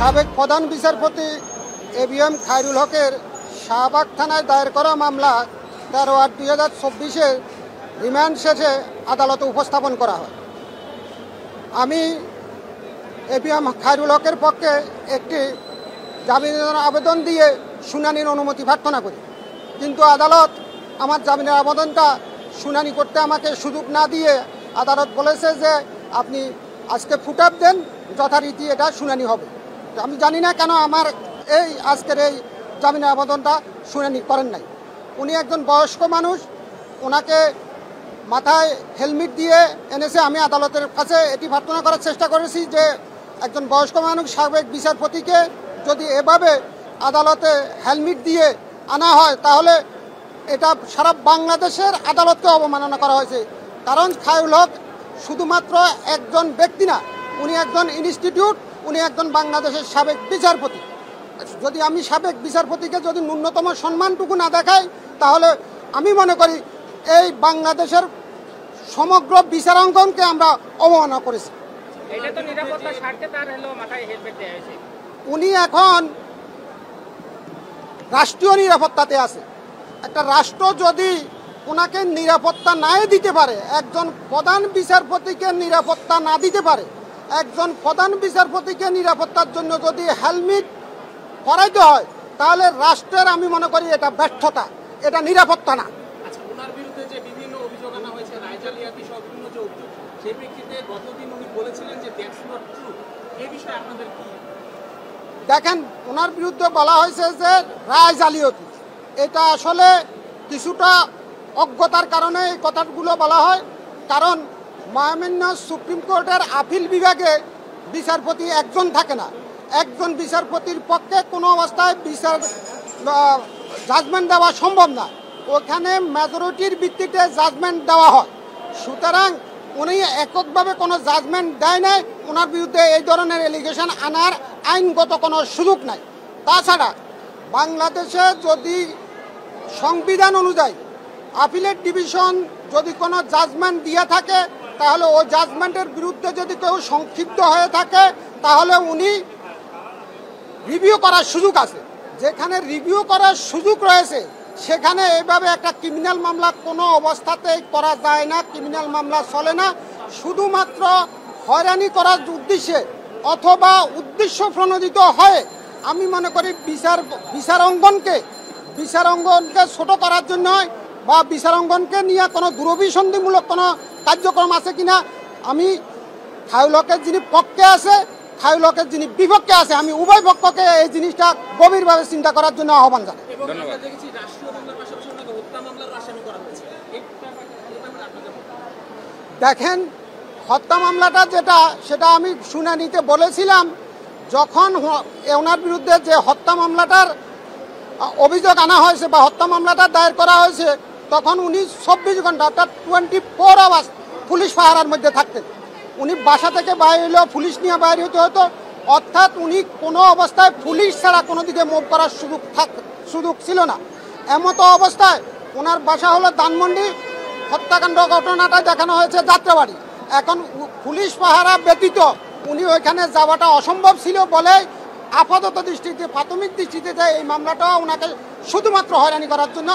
সাবেক প্রধান বিচারপতি এবিএম খায়রুল হকের শাহবাগ থানায় দায়ের করা মামলা 13/8/2024 রিমান্ড শেষে আদালতে উপস্থাপন করা হয়। আমি এবিএম খায়রুল হকের পক্ষে একটি জামিনের আবেদন দিয়ে শুনানির অনুমতি প্রার্থনা করি, কিন্তু আদালত আমার জামিনের আবেদনটা শুনানি করতে আমাকে সুযোগ না দিয়ে আদালত বলেছে যে আপনি আজকে ফুটআপ দেন, যথারীতি এটা শুনানি হবে। আমি জানি না কেন আমার আজকের এই জামিনের আবেদনটা শুনানি করেন নাই। উনি একজন বয়স্ক মানুষ, ওনাকে মাথায় হেলমেট দিয়ে এনেছে। আমি আদালতের কাছে এটি প্রার্থনা করার চেষ্টা করেছি যে একজন বয়স্ক মানুষ সাবেক বিচারপতিকে যদি এভাবে আদালতে হেলমেট দিয়ে আনা হয় তাহলে এটা সারা বাংলাদেশের আদালতকে অবমাননা করা হয়েছে। কারণ খায়রুল হক শুধুমাত্র একজন ব্যক্তি না, উনি একজন ইনস্টিটিউট, উনি একজন বাংলাদেশের সাবেক বিচারপতি। যদি আমি সাবেক বিচারপতিকে যদি ন্যূনতম সম্মানটুকু না দেখাই তাহলে আমি মনে করি এই বাংলাদেশের সমগ্র বিচারাঙ্গনকে আমরা অবমাননা করেছি। উনি এখন রাষ্ট্রীয় নিরাপত্তাতে আছে। একটা রাষ্ট্র যদি ওনাকে নিরাপত্তা নাই দিতে পারে, একজন প্রধান বিচারপতিকে নিরাপত্তা না দিতে পারে, একজন প্রধান বিচারপতিকে নিরাপত্তার জন্য যদি হেলমেট পরাইতে হয় তাহলে রাষ্ট্রের আমি মনে করি এটা ব্যর্থতা, এটা নিরাপত্তা না। ওনার বিরুদ্ধে যে বিভিন্ন অভিযোগ আনা হয়েছে, রায় জালিয়াতি সহ বিভিন্ন যে অভিযোগ, সেই প্রেক্ষিতে গতদিন উনি বলেছিলেন যে দ্যাটস নট ট্রু। এই বিষয়ে আপনাদের কি? দেখেন, ওনার বিরুদ্ধে বলা হয়েছে যে রায় জালিয়াতি, এটা আসলে কিছুটা অজ্ঞতার কারণে এই কথাগুলো বলা হয়। কারণ মহামান্য সুপ্রিম কোর্টের আপিল বিভাগে বিচারপতি একজন থাকে না। একজন বিচারপতির পক্ষে কোনো অবস্থায় জাজমেন্ট দেওয়া সম্ভব না, ওখানে মেজরিটির ভিত্তিতে জাজমেন্ট দেওয়া হয়। সুতরাং উনি এককভাবে কোনো জাজমেন্ট দেয় নাই, ওনার বিরুদ্ধে এই ধরনের এলিগেশন আনার আইনগত কোনো সুযোগ নাই। তাছাড়া বাংলাদেশে যদি সংবিধান অনুযায়ী আপিলেট ডিভিশন যদি কোনো জাজমেন্ট দিয়ে থাকে তাহলে ওই জাজমেন্টের বিরুদ্ধে যদি কেউ সংক্ষিপ্ত হয়ে থাকে তাহলে উনি রিভিউ করার সুযোগ আছে। যেখানে রিভিউ করার সুযোগ রয়েছে সেখানে এইভাবে একটা ক্রিমিনাল মামলা কোনো অবস্থাতেই করা যায় না, ক্রিমিনাল মামলা চলে না। শুধুমাত্র হয়রানি করার উদ্দেশ্যে অথবা উদ্দেশ্য প্রণোদিত হয় আমি মনে করি বিচারাঙ্গনকে ছোট করার জন্য বা বিচারাঙ্গনকে নিয়ে কোনো দুরভিসন্ধিমূলক কোনো কার্যক্রম আছে কিনা, আমি খায়রুল হকের যিনি পক্ষে আছে, খায়রুল হকের যিনি বিপক্ষে আছে, আমি উভয় পক্ষকে এই জিনিসটা গভীরভাবে চিন্তা করার জন্য আহ্বান জানাই। দেখেন, হত্যা মামলাটা সেটা আমি শুনানিতে বলেছিলাম, যখন ওনার বিরুদ্ধে যে হত্যা মামলাটার অভিযোগ আনা হয়েছে বা হত্যা মামলাটা দায়ের করা হয়েছে তখন উনি 24 ঘন্টা অর্থাৎ 24 আওয়ার্স পুলিশ পাহারার মধ্যে থাকতেন। উনি বাসা থেকে বাইরে হলেও পুলিশ নিয়ে বাইরে হতে হতো, অর্থাৎ উনি কোনো অবস্থায় পুলিশ ছাড়া কোনো দিকে মুভ করার সুযোগ ছিল না। এমতো অবস্থায় ওনার বাসা হলো ধানমন্ডি, হত্যাকাণ্ড ঘটনাটা দেখানো হয়েছে যাত্রাবাড়ি। এখন পুলিশ পাহারা ব্যতীত উনি ওইখানে যাওয়াটা অসম্ভব ছিল বলে আপাতত দৃষ্টিতে, প্রাথমিক দৃষ্টিতে এই মামলাটা ওনাকে শুধুমাত্র হয়রানি করার জন্য